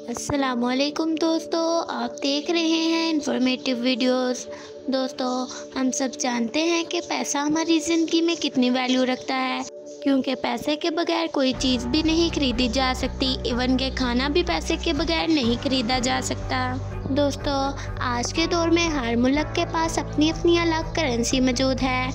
अस्सलामुअलैकुम दोस्तों, आप देख रहे हैं इंफॉर्मेटिव वीडियोस। दोस्तों, हम सब जानते हैं कि पैसा हमारी ज़िंदगी में कितनी वैल्यू रखता है, क्योंकि पैसे के बगैर कोई चीज़ भी नहीं खरीदी जा सकती। इवन के खाना भी पैसे के बगैर नहीं खरीदा जा सकता। दोस्तों, आज के दौर में हर मुल्क के पास अपनी अपनी अलग करेंसी मौजूद है।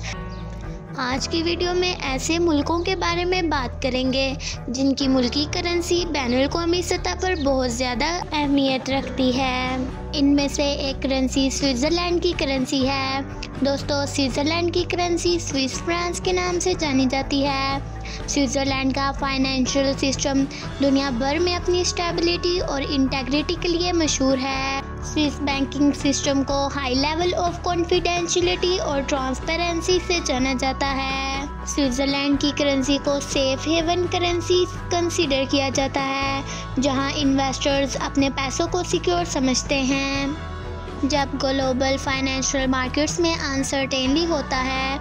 आज की वीडियो में ऐसे मुल्कों के बारे में बात करेंगे जिनकी मुल्की करेंसी बैनुल-अक़वामी सतह पर बहुत ज़्यादा अहमियत रखती है। इनमें से एक करेंसी स्विट्ज़रलैंड की करेंसी है। दोस्तों, स्विट्ज़रलैंड की करेंसी स्विस फ्रांस के नाम से जानी जाती है। स्विट्ज़रलैंड का फाइनेंशियल सिस्टम दुनिया भर में अपनी स्टेबिलिटी और इंटेग्रिटी के लिए मशहूर है। स्विस बैंकिंग सिस्टम को हाई लेवल ऑफ कॉन्फिडेंशियलिटी और ट्रांसपेरेंसी से जाना जाता है। स्विट्ज़रलैंड की करेंसी को सेफ हेवन करेंसी कंसीडर किया जाता है, जहां इन्वेस्टर्स अपने पैसों को सिक्योर समझते हैं। जब ग्लोबल फाइनेंशियल मार्केट्स में अनसर्टेनली होता है,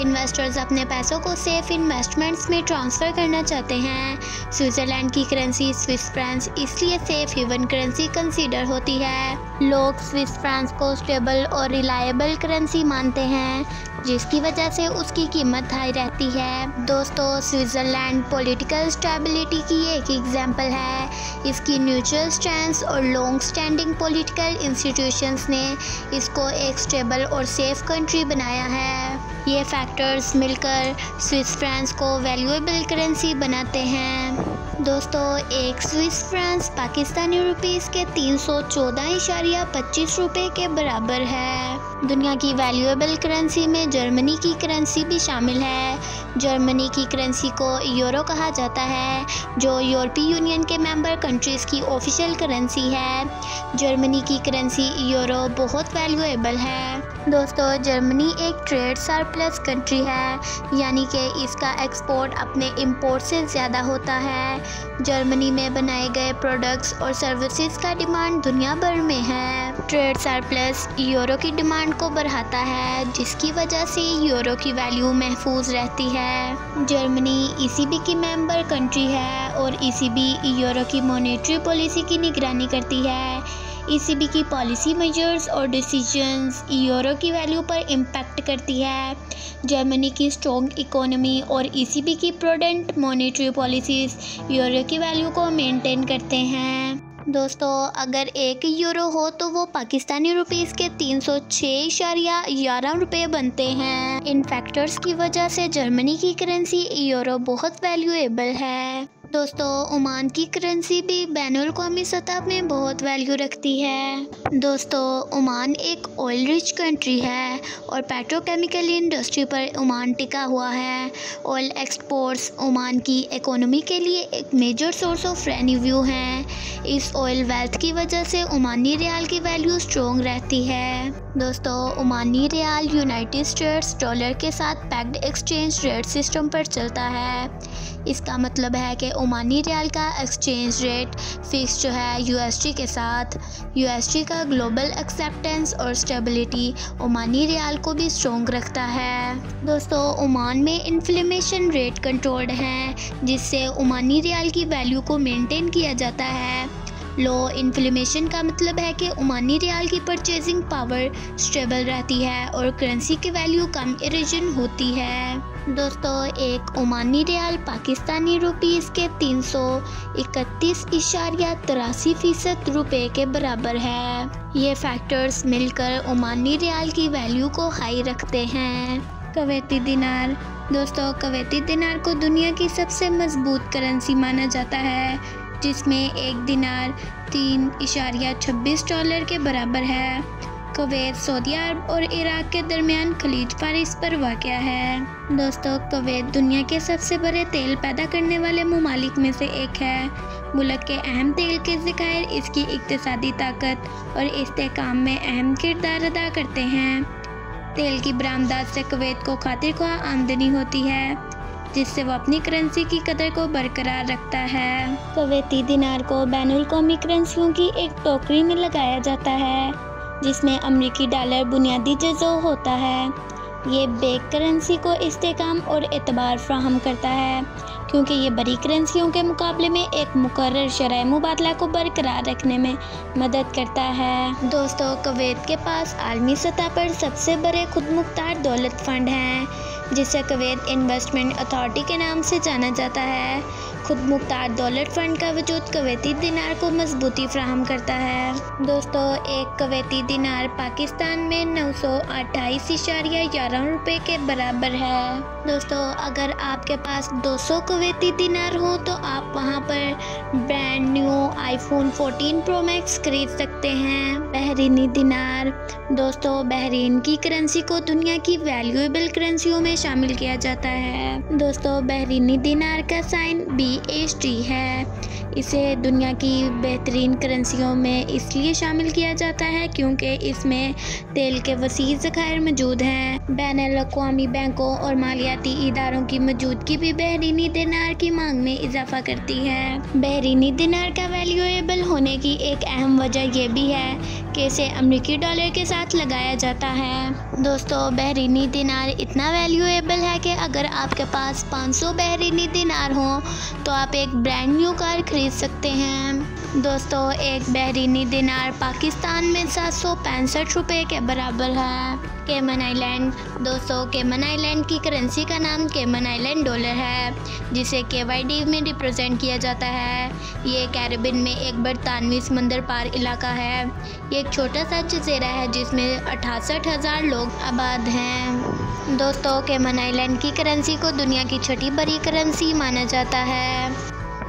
इन्वेस्टर्स अपने पैसों को सेफ इन्वेस्टमेंट्स में ट्रांसफ़र करना चाहते हैं। स्विट्ज़रलैंड की करेंसी स्विस फ्रांस इसलिए सेफ हेवन करेंसी कंसीडर होती है। लोग स्विस फ्रांस को स्टेबल और रिलायबल करेंसी मानते हैं, जिसकी वजह से उसकी कीमत हाई रहती है। दोस्तों, स्विट्ज़रलैंड पॉलिटिकल स्टेबिलिटी की एक एग्जांपल है। इसकी न्यूट्रल स्टैंस और लॉन्ग स्टैंडिंग पॉलिटिकल इंस्टीट्यूशंस ने इसको एक स्टेबल और सेफ कंट्री बनाया है। ये फैक्टर्स मिलकर स्विस फ्रांस को वैल्यूएबल करेंसी बनाते हैं। दोस्तों, एक स्विस फ्रांस पाकिस्तानी रुपीस के 314.25 रुपये के बराबर है। दुनिया की वैल्यूएबल करेंसी में जर्मनी की करेंसी भी शामिल है। जर्मनी की करेंसी को यूरो कहा जाता है, जो यूरोपीय यूनियन के मेंबर कंट्रीज़ की ऑफिशियल करेंसी है। जर्मनी की करेंसी यूरो बहुत वैल्यूएबल है। दोस्तों, जर्मनी एक ट्रेड सरप्लस कंट्री है, यानी कि इसका एक्सपोर्ट अपने इंपोर्ट से ज़्यादा होता है। जर्मनी में बनाए गए प्रोडक्ट्स और सर्विसेज का डिमांड दुनिया भर में है। ट्रेड सरप्लस यूरो की डिमांड को बढ़ाता है, जिसकी वजह से यूरो की वैल्यू महफूज रहती है। जर्मनी ईसीबी की मेंबर कंट्री है और ईसीबी यूरो की मॉनेटरी पॉलिसी की निगरानी करती है। ईसीबी की पॉलिसी मेजर्स और डिसीजंस यूरो की वैल्यू पर इम्पैक्ट करती है। जर्मनी की स्ट्रॉन्ग इकोनॉमी और ईसीबी की प्रूडेंट मॉनेटरी पॉलिसीज़ यूरो की वैल्यू को मेंटेन करते हैं। दोस्तों, अगर 1 यूरो हो तो वो पाकिस्तानी रुपीस के 306.11 रुपये बनते हैं। इन फैक्टर्स की वजह से जर्मनी की करेंसी यूरो बहुत वैल्यूएबल है। दोस्तों, ओमान की करेंसी भी बैनुल-अक़वामी सतह में बहुत वैल्यू रखती है। दोस्तों, ओमान एक ऑयल रिच कंट्री है और पेट्रोकेमिकल इंडस्ट्री पर ओमान टिका हुआ है। ऑयल एक्सपोर्ट्स ओमान की इकोनॉमी के लिए एक मेजर सोर्स ऑफ रेवेन्यू हैं। इस ऑयल वेल्थ की वजह से ओमानी रियाल की वैल्यू स्ट्रॉन्ग रहती है। दोस्तों, Omani riyal United states dollar के साथ पैक्ड एक्सचेंज रेट सिस्टम पर चलता है। इसका मतलब है कि ओमानी रियाल का एक्सचेंज रेट फिक्स जो है यूएसडी के साथ। यूएसडी का ग्लोबल एक्सेप्टेंस और स्टेबिलिटी ओमानी रियाल को भी स्ट्रॉन्ग रखता है। दोस्तों, ओमान में इन्फ्लेशन रेट कंट्रोल्ड है, जिससे ओमानी रियाल की वैल्यू को मेंटेन किया जाता है। लो इन्फ्लेशन का मतलब है कि ओमानी रियाल की परचेजिंग पावर स्टेबल रहती है और करेंसी की वैल्यू कम इरोजन होती है। दोस्तों, एक ओमानी रियाल पाकिस्तानी रुपीस के 331.83 रुपये के बराबर है। ये फैक्टर्स मिलकर ओमानी रियाल की वैल्यू को हाई रखते हैं। कुवैती दिनार। दोस्तों, कुवैती दिनार को दुनिया की सबसे मजबूत करेंसी माना जाता है, जिसमें एक दिनार 3.26 डॉलर के बराबर है। कुवैत सऊदी अरब और इराक के दरमियान खलीज फारिस पर वाक़या है। दोस्तों, कुवैत दुनिया के सबसे बड़े तेल पैदा करने वाले ममालिक में से एक है। मुल्क के अहम तेल के ज़खायर इसकी इक़्तिसादी ताकत और इस्तेहकाम में अहम किरदार अदा करते हैं। तेल की बरामदात से कुवैत को खातिरख्वाह आमदनी होती है, जिससे वो अपनी करेंसी की कदर को बरकरार रखता है। कुवैती दिनार को बैनुल-अक़वामी करेंसियों की एक टोकरी में लगाया जाता है, जिसमें अमरीकी डॉलर बुनियादी जज़ो होता है। ये बेक करेंसी को इस्तेहकाम और एतबार फ्राहम करता है, क्योंकि ये बड़ी करेंसियों के मुकाबले में एक मुकर्रर शरह मुबादला को बरकरार रखने में मदद करता है। दोस्तों, कुवैत के पास आलमी सतह पर सबसे बड़े खुद मुख्तार दौलत फंड हैं, जिसे कुवैत इन्वेस्टमेंट अथॉरिटी के नाम से जाना जाता है। खुद मुख्तार दौलत फंड का वजूद कुवैती दिनार को मजबूती फराहम करता है। दोस्तों, एक कुवैती दिनार पाकिस्तान में 928.11 रुपये के बराबर है। दोस्तों, अगर आपके पास 200 कुवैती दिनार हो तो आप वहां पर brand new iPhone 14 pro max खरीद सकते हैं। बहरीनी दिनार। दोस्तों, बहरीन की करेंसी को दुनिया की वैल्यूएबल करेंसियों में शामिल किया जाता है। दोस्तों, बहरीनी दिनार का साइन BHT है। इसे दुनिया की बेहतरीन करेंसियों में इसलिए शामिल किया जाता है क्योंकि इसमें तेल के वसीह ज़खायर मौजूद हैं। बैनुल-अक़वामी बैंकों और मालियाती इदारों की मौजूदगी भी बहरीनी दिनार की मांग में इजाफा करती है। बहरीनी दिनार का वैल्यूएबल होने की एक अहम वजह यह भी है कि इसे अमेरिकी डॉलर के साथ लगाया जाता है। दोस्तों, बहरीनी दिनार इतना वैल्यूएबल है कि अगर आपके पास 500 बहरीनी दिनार हों तो आप एक ब्रांड न्यू कार खरीद सकते हैं। दोस्तों, एक बहरीनी दिनार पाकिस्तान में 765 रुपये के बराबर है। केमन आइलैंड। दोस्तों, केमन आइलैंड की करेंसी का नाम केमन आइलैंड डॉलर है, जिसे KYD में रिप्रेजेंट किया जाता है। ये कैरिबियन में एक बरतानवी समंदर पार इलाका है। ये एक छोटा सा जजीरा है जिसमें 68,000 लोग आबाद हैं। दोस्तों, केमन आइलैंड की करेंसी को दुनिया की छठी बड़ी करेंसी माना जाता है।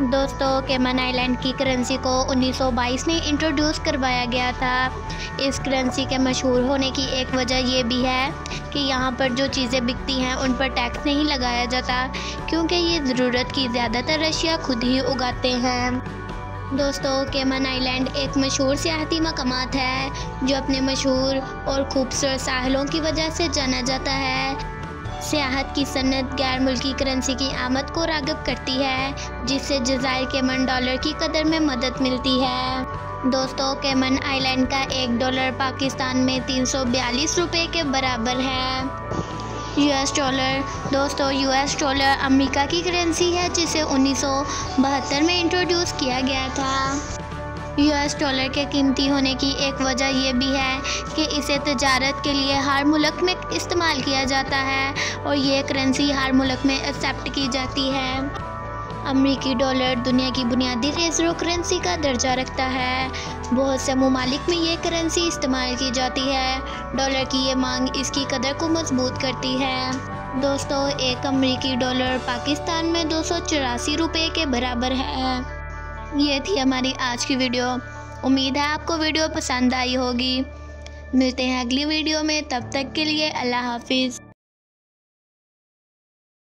दोस्तों, केमन आइलैंड की करेंसी को 1922 में इंट्रोड्यूस करवाया गया था। इस करेंसी के मशहूर होने की एक वजह यह भी है कि यहाँ पर जो चीज़ें बिकती हैं उन पर टैक्स नहीं लगाया जाता, क्योंकि ये ज़रूरत की ज़्यादातर अशिया खुद ही उगाते हैं। दोस्तों, केमन आइलैंड एक मशहूर सियाहती मकामात है जो अपने मशहूर और खूबसूरत साहिलों की वजह से जाना जाता है। सियाहत की सनत गैर मुल्की करेंसी की आमद को राग़िब करती है, जिससे जज़ायर केमन डॉलर की कदर में मदद मिलती है। दोस्तों, केमन आइलैंड का $1 पाकिस्तान में 342 रुपये के बराबर है। US dollar. दोस्तों, US डॉलर अमेरिका की करेंसी है जिसे 1972 में इंट्रोड्यूस किया गया था। US डॉलर के कीमती होने की एक वजह यह भी है कि इसे तजारत के लिए हर मुल्क में इस्तेमाल किया जाता है और ये करेंसी हर मुल्क में एक्सेप्ट की जाती है। अमेरिकी डॉलर दुनिया की बुनियादी रिजर्व करेंसी का दर्जा रखता है। बहुत से ममालिक में ये करेंसी इस्तेमाल की जाती है। डॉलर की ये मांग इसकी कदर को मजबूत करती है। दोस्तों, एक अमेरिकी डॉलर पाकिस्तान में 284 रुपये के बराबर है। ये थी हमारी आज की वीडियो। उम्मीद है आपको वीडियो पसंद आई होगी। मिलते हैं अगली वीडियो में, तब तक के लिए अल्लाह हाफिज़।